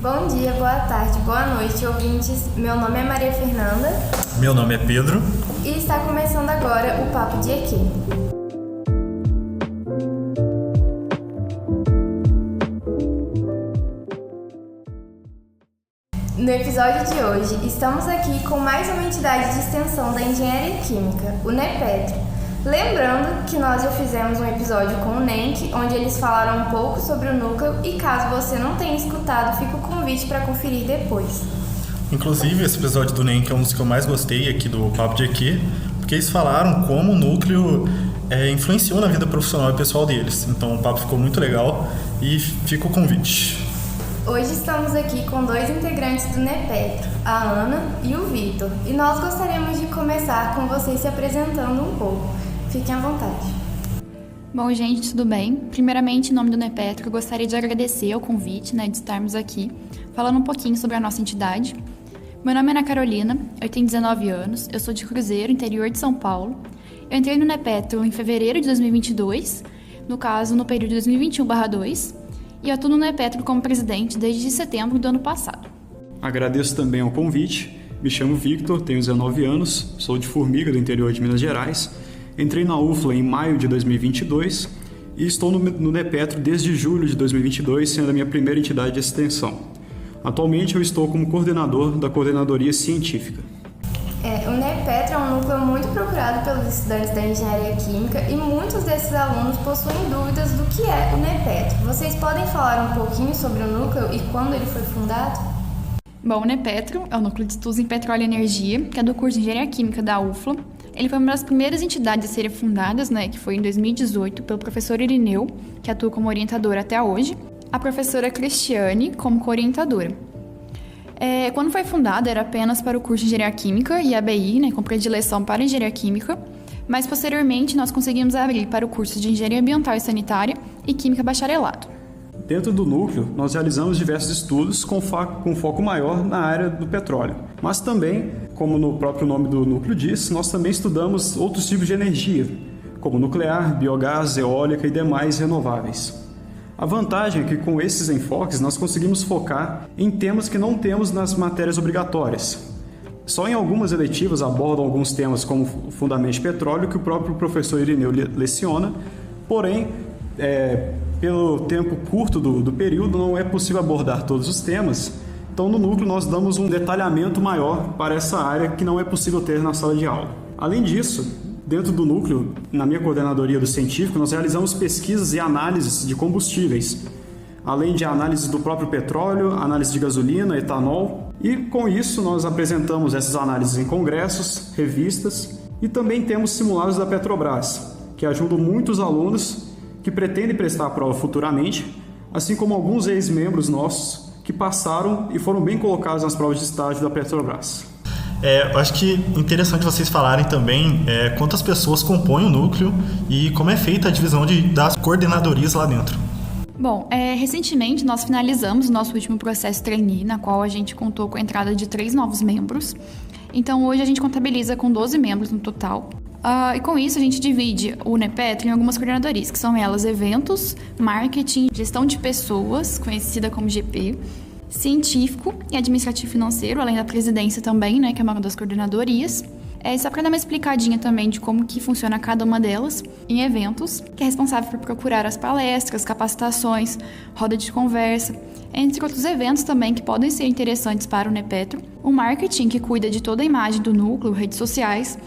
Bom dia, boa tarde, boa noite, ouvintes. Meu nome é Maria Fernanda. Meu nome é Pedro. E está começando agora o Papo de EQ. No episódio de hoje, estamos aqui com mais uma entidade de extensão da Engenharia Química, o NEPETRO. Lembrando que nós já fizemos um episódio com o NENC, onde eles falaram um pouco sobre o núcleo e caso você não tenha escutado, fica o convite para conferir depois. Inclusive, esse episódio do NENC é um dos que eu mais gostei aqui do Papo de EQ, porque eles falaram como o núcleo influenciou na vida profissional e pessoal deles. Então o papo ficou muito legal e fica o convite. Hoje estamos aqui com dois integrantes do NEPETRO, a Ana e o Vitor, e nós gostaríamos de começar com vocês se apresentando um pouco. Fiquem à vontade. Bom, gente, tudo bem? Primeiramente, em nome do NEPETRO, eu gostaria de agradecer o convite, de estarmos aqui, falando um pouquinho sobre a nossa entidade. Meu nome é Ana Carolina, eu tenho 19 anos, eu sou de Cruzeiro, interior de São Paulo. Eu entrei no NEPETRO em fevereiro de 2022, no caso, no período de 2021/2, e atuo no NEPETRO como presidente desde setembro do ano passado. Agradeço também ao convite. Me chamo Victor, tenho 19 anos, sou de Formiga, do interior de Minas Gerais. Entrei na UFLA em maio de 2022 e estou no NEPETRO desde julho de 2022, sendo a minha primeira entidade de extensão. Atualmente eu estou como coordenador da Coordenadoria Científica. O NEPETRO é um núcleo muito procurado pelos estudantes da Engenharia Química e muitos desses alunos possuem dúvidas do que é o NEPETRO. Vocês podem falar um pouquinho sobre o núcleo e quando ele foi fundado? Bom, o NEPETRO é o Núcleo de Estudos em Petróleo e Energia, que é do curso de Engenharia Química da UFLA. Ele foi uma das primeiras entidades a serem fundadas, que foi em 2018, pelo professor Irineu, que atua como orientador até hoje, a professora Cristiane como co-orientadora. Quando foi fundada, era apenas para o curso de Engenharia Química e ABI, com predileção para Engenharia Química, mas posteriormente nós conseguimos abrir para o curso de Engenharia Ambiental e Sanitária e Química Bacharelado. Dentro do núcleo, nós realizamos diversos estudos com foco maior na área do petróleo. Mas também, como no próprio nome do núcleo diz, nós também estudamos outros tipos de energia, como nuclear, biogás, eólica e demais renováveis. A vantagem é que com esses enfoques nós conseguimos focar em temas que não temos nas matérias obrigatórias. Só em algumas eletivas abordam alguns temas como o fundamento de petróleo, que o próprio professor Irineu leciona, porém, pelo tempo curto do período, não é possível abordar todos os temas. Então, no núcleo, nós damos um detalhamento maior para essa área que não é possível ter na sala de aula. Além disso, dentro do núcleo, na minha coordenadoria do científico, nós realizamos pesquisas e análises de combustíveis, além de análises do próprio petróleo, análise de gasolina, etanol. E, com isso, nós apresentamos essas análises em congressos, revistas e também temos simulados da Petrobras, que ajudam muitos alunos que pretendem prestar a prova futuramente, assim como alguns ex-membros nossos que passaram e foram bem colocados nas provas de estágio da Petrobras. Eu acho que interessante vocês falarem também quantas pessoas compõem o núcleo e como é feita a divisão das coordenadorias lá dentro. Bom, recentemente nós finalizamos o nosso último processo trainee, na qual a gente contou com a entrada de 3 novos membros. Então hoje a gente contabiliza com 12 membros no total. E com isso a gente divide o NEPETRO em algumas coordenadorias, que são elas eventos, marketing, gestão de pessoas, conhecida como GP, científico e administrativo financeiro, além da presidência também, que é uma das coordenadorias. Só para dar uma explicadinha também de como que funciona cada uma delas, em eventos, que é responsável por procurar as palestras, capacitações, roda de conversa, entre outros eventos também que podem ser interessantes para o NEPETRO. O marketing, que cuida de toda a imagem do núcleo, redes sociais,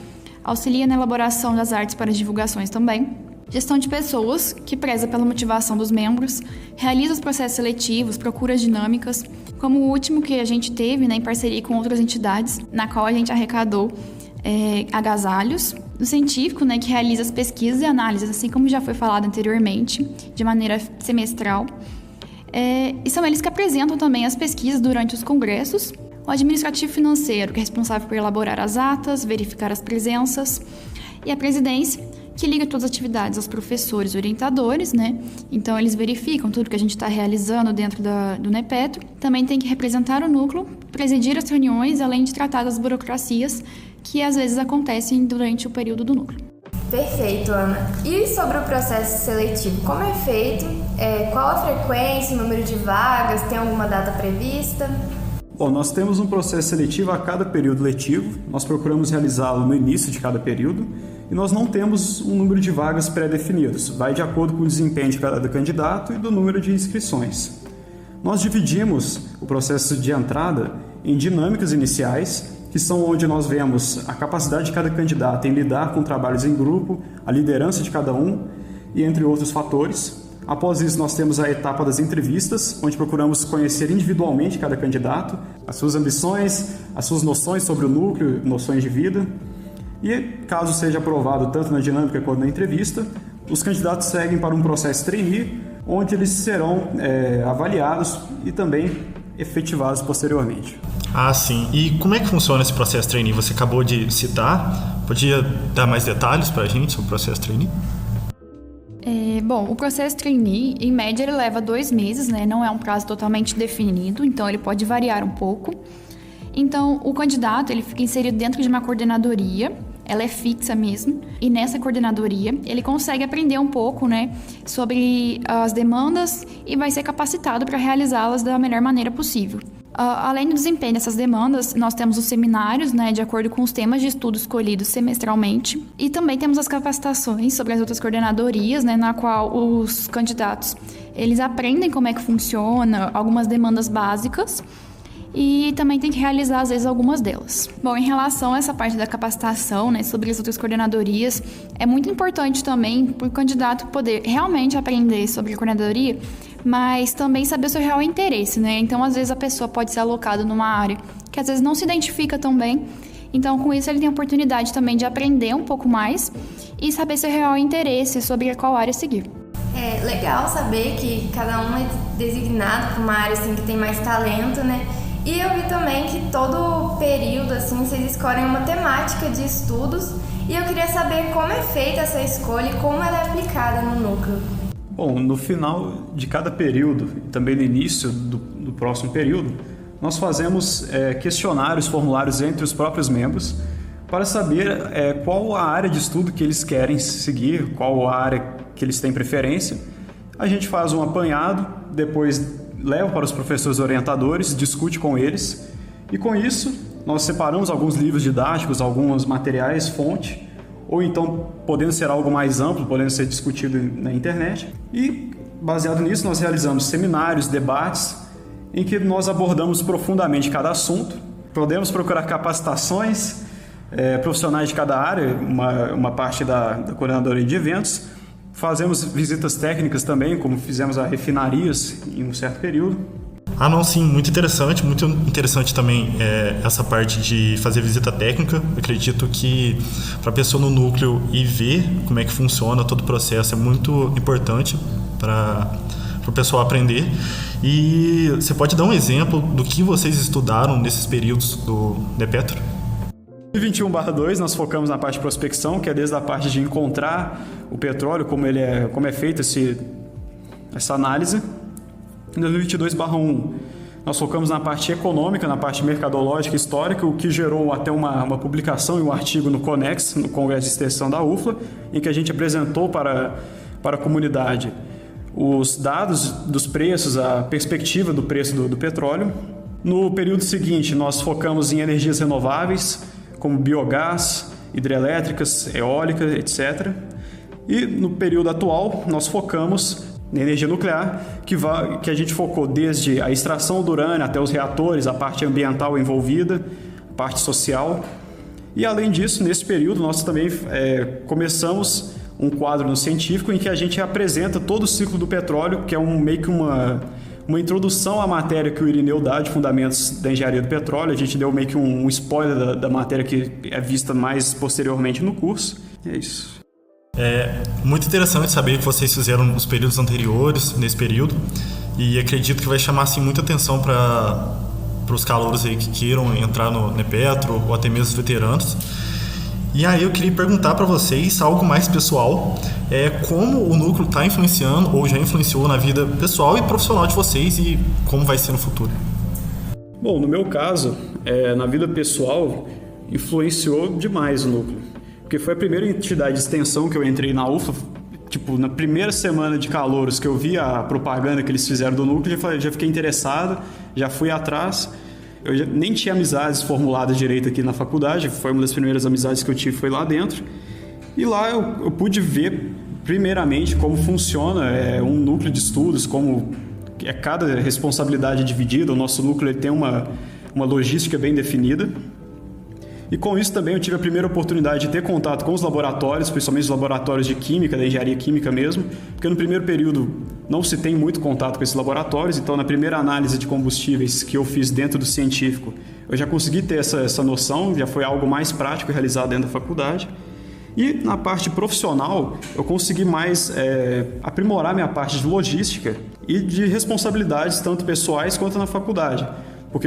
auxilia na elaboração das artes para divulgações também. Gestão de pessoas, que preza pela motivação dos membros, realiza os processos seletivos, procura dinâmicas, como o último que a gente teve, em parceria com outras entidades, na qual a gente arrecadou agasalhos. Do científico, que realiza as pesquisas e análises, assim como já foi falado anteriormente, de maneira semestral. E são eles que apresentam também as pesquisas durante os congressos. O administrativo financeiro, que é responsável por elaborar as atas, verificar as presenças. E a presidência, que liga todas as atividades aos professores e orientadores, Então, eles verificam tudo que a gente está realizando dentro do NEPETRO. Também tem que representar o núcleo, presidir as reuniões, além de tratar das burocracias que às vezes acontecem durante o período do núcleo. Perfeito, Ana. E sobre o processo seletivo, como é feito? Qual a frequência, o número de vagas? Tem alguma data prevista? Bom, nós temos um processo seletivo a cada período letivo, nós procuramos realizá-lo no início de cada período e nós não temos um número de vagas pré-definidos, vai de acordo com o desempenho de cada candidato e do número de inscrições. Nós dividimos o processo de entrada em dinâmicas iniciais, que são onde nós vemos a capacidade de cada candidato em lidar com trabalhos em grupo, a liderança de cada um e entre outros fatores. Após isso, nós temos a etapa das entrevistas, onde procuramos conhecer individualmente cada candidato, as suas ambições, as suas noções sobre o núcleo, noções de vida. E, caso seja aprovado tanto na dinâmica quanto na entrevista, os candidatos seguem para um processo trainee, onde eles serão avaliados e também efetivados posteriormente. Ah, sim. E como é que funciona esse processo trainee? Você acabou de citar. Podia dar mais detalhes para a gente sobre o processo trainee? Bom, o processo trainee, em média, ele leva 2 meses, né? Não é um prazo totalmente definido, então ele pode variar um pouco. Então, o candidato, ele fica inserido dentro de uma coordenadoria, ela é fixa mesmo, e nessa coordenadoria ele consegue aprender um pouco, né, sobre as demandas e vai ser capacitado para realizá-las da melhor maneira possível. Além do desempenho dessas demandas, nós temos os seminários, né, de acordo com os temas de estudo escolhidos semestralmente, e também temos as capacitações sobre as outras coordenadorias, né, na qual os candidatos eles aprendem como é que funciona, algumas demandas básicas, e também tem que realizar, às vezes, algumas delas. Bom, em relação a essa parte da capacitação, né, sobre as outras coordenadorias, é muito importante também para o candidato poder realmente aprender sobre a coordenadoria, mas também saber o seu real interesse, né? Então, às vezes, a pessoa pode ser alocada numa área que, às vezes, não se identifica tão bem. Então, com isso, ele tem a oportunidade também de aprender um pouco mais e saber seu real interesse sobre qual área seguir. É legal saber que cada um é designado para uma área assim, que tem mais talento, né? E eu vi também que todo período, assim, vocês escolhem uma temática de estudos e eu queria saber como é feita essa escolha e como ela é aplicada no núcleo. Bom, no final de cada período e também no início do próximo período, nós fazemos questionários, formulários entre os próprios membros para saber qual a área de estudo que eles querem seguir, qual a área que eles têm preferência. A gente faz um apanhado, depois leva para os professores orientadores, discute com eles e com isso nós separamos alguns livros didáticos, alguns materiais, fonte, ou então podendo ser algo mais amplo, podendo ser discutido na internet. E baseado nisso nós realizamos seminários, debates, em que nós abordamos profundamente cada assunto, podemos procurar capacitações profissionais de cada área, uma parte da coordenadoria de eventos. Fazemos visitas técnicas também, como fizemos a refinarias em um certo período. Ah, não, sim, muito interessante também essa parte de fazer visita técnica. Eu acredito que para a pessoa no núcleo ir ver como é que funciona todo o processo é muito importante para o pessoal aprender. E você pode dar um exemplo do que vocês estudaram nesses períodos do NEPetro? Em 21/2 nós focamos na parte de prospecção, que é desde a parte de encontrar o petróleo, como é feita essa análise. Em 2022/1 nós focamos na parte econômica, na parte mercadológica e histórica, o que gerou até uma publicação e um artigo no CONEX, no Congresso de Extensão da UFLA, em que a gente apresentou para a comunidade os dados dos preços, a perspectiva do preço do petróleo. No período seguinte nós focamos em energias renováveis, como biogás, hidrelétricas, eólica, etc. E no período atual, nós focamos na energia nuclear, que a gente focou desde a extração do urânio até os reatores, a parte ambiental envolvida, a parte social. E além disso, nesse período, nós também começamos um quadro no científico em que a gente apresenta todo o ciclo do petróleo, que é meio que uma introdução à matéria que o Irineu dá de fundamentos da engenharia do petróleo. A gente deu meio que um spoiler da matéria que é vista mais posteriormente no curso. É isso. É muito interessante saber que vocês fizeram nos períodos anteriores, nesse período, e acredito que vai chamar assim, muita atenção para os calouros aí que queiram entrar no NEPetro ou até mesmo os veteranos. E aí eu queria perguntar para vocês algo mais pessoal, como o núcleo está influenciando ou já influenciou na vida pessoal e profissional de vocês e como vai ser no futuro. Bom, no meu caso, na vida pessoal, influenciou demais o núcleo. porque foi a primeira entidade de extensão que eu entrei na UFA. Tipo, na primeira semana de calouros que eu vi a propaganda que eles fizeram do núcleo, já fiquei interessado, já fui atrás. Eu nem tinha amizades formuladas direito aqui na faculdade, foi uma das primeiras amizades que eu tive, foi lá dentro. E lá eu pude ver, primeiramente, como funciona um núcleo de estudos, como cada responsabilidade é dividida. O nosso núcleo ele tem uma logística bem definida. E com isso também eu tive a primeira oportunidade de ter contato com os laboratórios, principalmente os laboratórios de química, da engenharia química mesmo, porque no primeiro período não se tem muito contato com esses laboratórios, então na primeira análise de combustíveis que eu fiz dentro do científico, eu já consegui ter essa noção, já foi algo mais prático realizado dentro da faculdade. E na parte profissional, eu consegui mais aprimorar minha parte de logística e de responsabilidades, tanto pessoais quanto na faculdade. Porque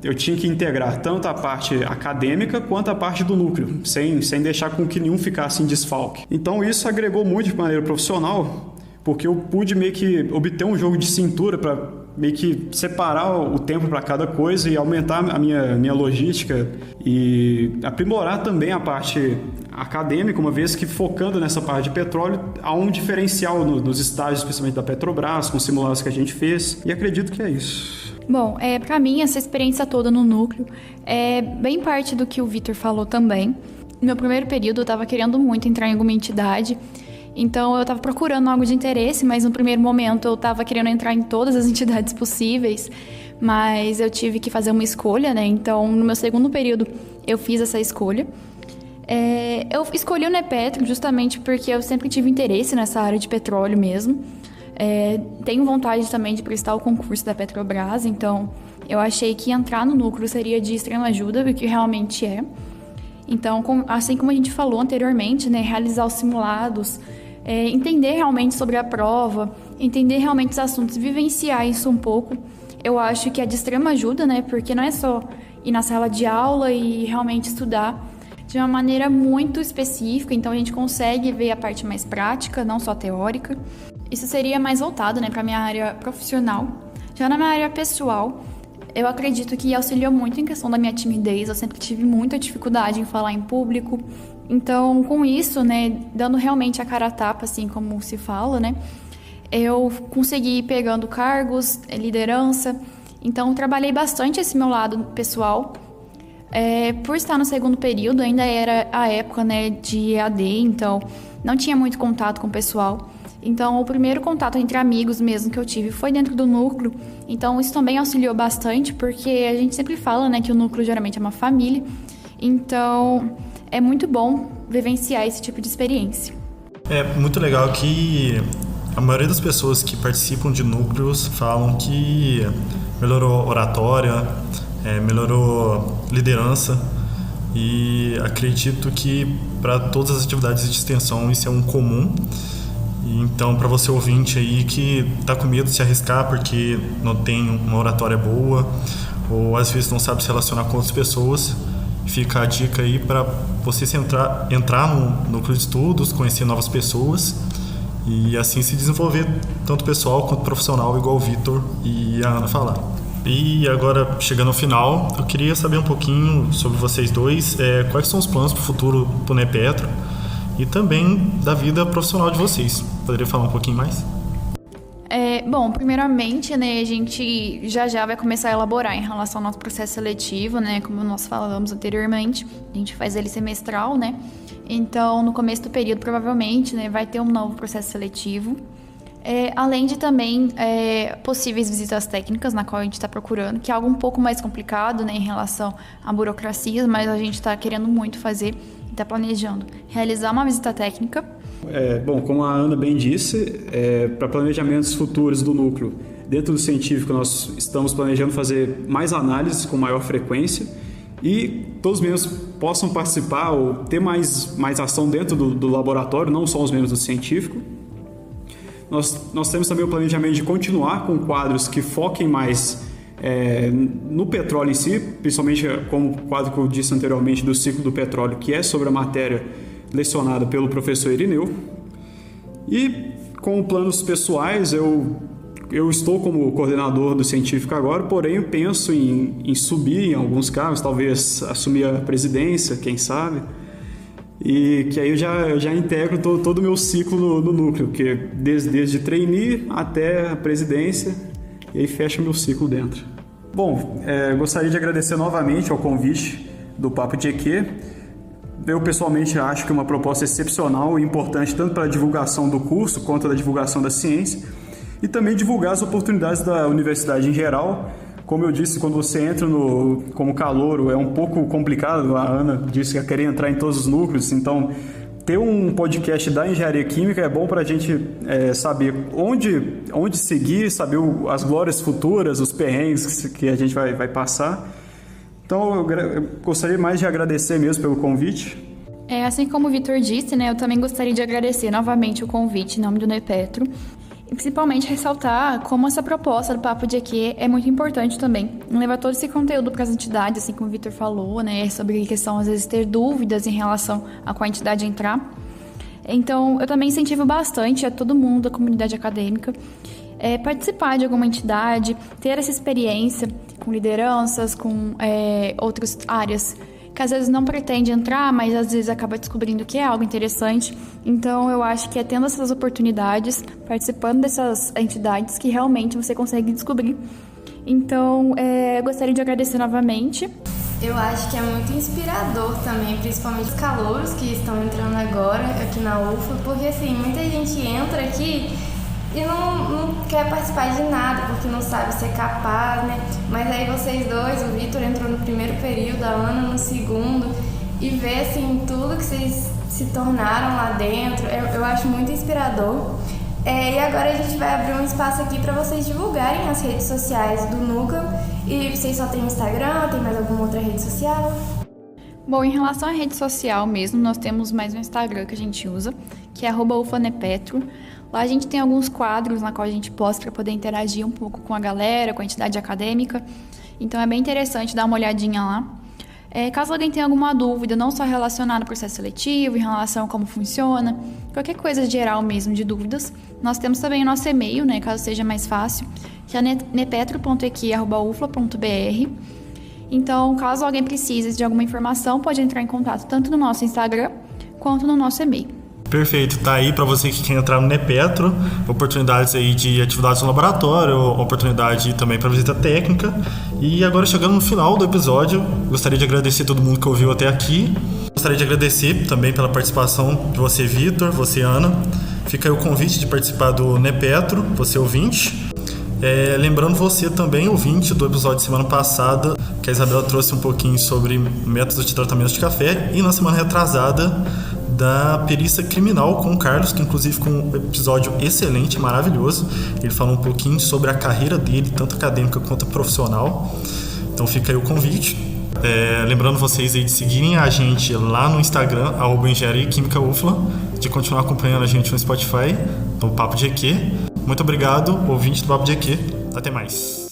eu tinha que integrar tanto a parte acadêmica quanto a parte do núcleo, sem deixar com que nenhum ficasse em desfalque. Então isso agregou muito de maneira profissional, porque eu pude meio que obter um jogo de cintura para meio que separar o tempo para cada coisa e aumentar a minha logística e aprimorar também a parte acadêmica, uma vez que focando nessa parte de petróleo, há um diferencial nos estágios, especialmente da Petrobras, com simulados que a gente fez, e acredito que é isso. Bom, para mim, essa experiência toda no núcleo é bem parte do que o Vitor falou também. No meu primeiro período, eu estava querendo muito entrar em alguma entidade, então eu estava procurando algo de interesse, mas no primeiro momento eu estava querendo entrar em todas as entidades possíveis, mas eu tive que fazer uma escolha, né? Então, no meu segundo período, eu fiz essa escolha. Eu escolhi o NEPETRO justamente porque eu sempre tive interesse nessa área de petróleo mesmo. Tenho vontade também de prestar o concurso da Petrobras, então eu achei que entrar no núcleo seria de extrema ajuda, o que realmente é. Então, assim como a gente falou anteriormente, né, realizar os simulados, entender realmente sobre a prova, entender realmente os assuntos, vivenciar isso um pouco, eu acho que é de extrema ajuda, né, porque não é só ir na sala de aula e realmente estudar de uma maneira muito específica, então a gente consegue ver a parte mais prática, não só teórica. Isso seria mais voltado, né, para a minha área profissional. Já na minha área pessoal, eu acredito que auxiliou muito em questão da minha timidez. Eu sempre tive muita dificuldade em falar em público. Então, com isso, né, dando realmente a cara a tapa, assim como se fala, né, eu consegui ir pegando cargos, liderança. Então, trabalhei bastante esse meu lado pessoal. Por estar no segundo período, ainda era a época, né, de EAD, então não tinha muito contato com o pessoal. Então, o primeiro contato entre amigos mesmo que eu tive foi dentro do núcleo. Então, isso também auxiliou bastante, porque a gente sempre fala, né, que o núcleo geralmente é uma família. Então, é muito bom vivenciar esse tipo de experiência. É muito legal que a maioria das pessoas que participam de núcleos falam que melhorou oratória, melhorou liderança. E acredito que para todas as atividades de extensão isso é um comum. Então, para você ouvinte aí que está com medo de se arriscar porque não tem uma oratória boa ou às vezes não sabe se relacionar com outras pessoas, fica a dica aí para você entrar no núcleo de estudos, conhecer novas pessoas e assim se desenvolver tanto pessoal quanto profissional, igual o Vitor e a Ana falaram. E agora, chegando ao final, eu queria saber um pouquinho sobre vocês dois, quais são os planos para o futuro do NEPETRO e também da vida profissional de vocês. Poderia falar um pouquinho mais? Bom, primeiramente, né, a gente já vai começar a elaborar em relação ao nosso processo seletivo, né, como nós falamos anteriormente, a gente faz ele semestral, né, então no começo do período provavelmente, né, vai ter um novo processo seletivo, além de também possíveis visitas técnicas, na qual a gente está procurando, que é algo um pouco mais complicado, né, em relação à burocracia, mas a gente está querendo muito fazer, está planejando realizar uma visita técnica. Bom, como a Ana bem disse, para planejamentos futuros do núcleo, dentro do científico nós estamos planejando fazer mais análises com maior frequência e todos os membros possam participar ou ter mais ação dentro do laboratório, não só os membros do científico. Nós temos também o planejamento de continuar com quadros que foquem mais no petróleo em si, principalmente como o quadro que eu disse anteriormente do ciclo do petróleo, que é sobre a matéria lecionada pelo professor Irineu. E com planos pessoais, eu estou como coordenador do científico agora, porém eu penso em subir em alguns cargos, talvez assumir a presidência, quem sabe. e que aí eu já integro todo o meu ciclo no núcleo, que desde trainee até a presidência, e aí fecha meu ciclo dentro. Bom, gostaria de agradecer novamente ao convite do Papo de EQ. Eu pessoalmente acho que é uma proposta excepcional e importante tanto para a divulgação do curso quanto da divulgação da ciência e também divulgar as oportunidades da universidade em geral. Como eu disse, quando você entra como calouro é um pouco complicado, a Ana disse que ia querer entrar em todos os núcleos, então ter um podcast da engenharia química é bom para a gente saber onde seguir, saber as glórias futuras, os perrengues que a gente vai passar. Então eu gostaria mais de agradecer mesmo pelo convite. Assim como o Vitor disse, né, eu também gostaria de agradecer novamente o convite em nome do NEPetro. E principalmente ressaltar como essa proposta do Papo de EQ é muito importante também. Levar todo esse conteúdo para as entidades, assim como o Vitor falou, né? Sobre a questão, às vezes, ter dúvidas em relação a qual entidade entrar. Então, eu também incentivo bastante a todo mundo da comunidade acadêmica participar de alguma entidade, ter essa experiência com lideranças, com outras áreas que às vezes não pretende entrar, mas às vezes acaba descobrindo que é algo interessante. Então, eu acho que é tendo essas oportunidades, participando dessas entidades, que realmente você consegue descobrir. Então, eu gostaria de agradecer novamente. Eu acho que é muito inspirador também, principalmente os calouros que estão entrando agora aqui na UFA, porque assim, muita gente entra aqui e não quer participar de nada, porque não sabe ser capaz, né? Mas aí vocês dois, o Vitor entrou no primeiro período, a Ana no segundo, e ver assim, tudo que vocês se tornaram lá dentro, eu acho muito inspirador. E agora a gente vai abrir um espaço aqui para vocês divulgarem as redes sociais do núcleo. E vocês só têm Instagram, tem mais alguma outra rede social? Bom, em relação à rede social mesmo, nós temos mais um Instagram que a gente usa, que é @ufanepetro. Lá a gente tem alguns quadros na qual a gente posta para poder interagir um pouco com a galera, com a entidade acadêmica. Então é bem interessante dar uma olhadinha lá. Caso alguém tenha alguma dúvida, não só relacionada ao processo seletivo, em relação a como funciona, qualquer coisa geral mesmo de dúvidas, nós temos também o nosso e-mail, né, caso seja mais fácil, que é nepetro.eq@ufla.br. Então, caso alguém precise de alguma informação, pode entrar em contato tanto no nosso Instagram quanto no nosso e-mail. Perfeito, tá aí para você que quer entrar no NEPetro, oportunidades aí de atividades no laboratório, oportunidade também para visita técnica. E agora chegando no final do episódio, gostaria de agradecer a todo mundo que ouviu até aqui. Gostaria de agradecer também pela participação de você, Vitor, você, Ana. Fica aí o convite de participar do NEPetro, você ouvinte. Lembrando você também, ouvinte do episódio de semana passada, que a Isabela trouxe um pouquinho sobre métodos de tratamento de café, e na semana retrasada da perícia criminal com o Carlos, que inclusive ficou um episódio excelente, maravilhoso. Ele falou um pouquinho sobre a carreira dele, tanto acadêmica quanto profissional. Então fica aí o convite. Lembrando vocês aí de seguirem a gente lá no Instagram, @engenharia química UFLA, de continuar acompanhando a gente no Spotify, no Papo de EQ. Muito obrigado, ouvinte do Papo de EQ. Até mais.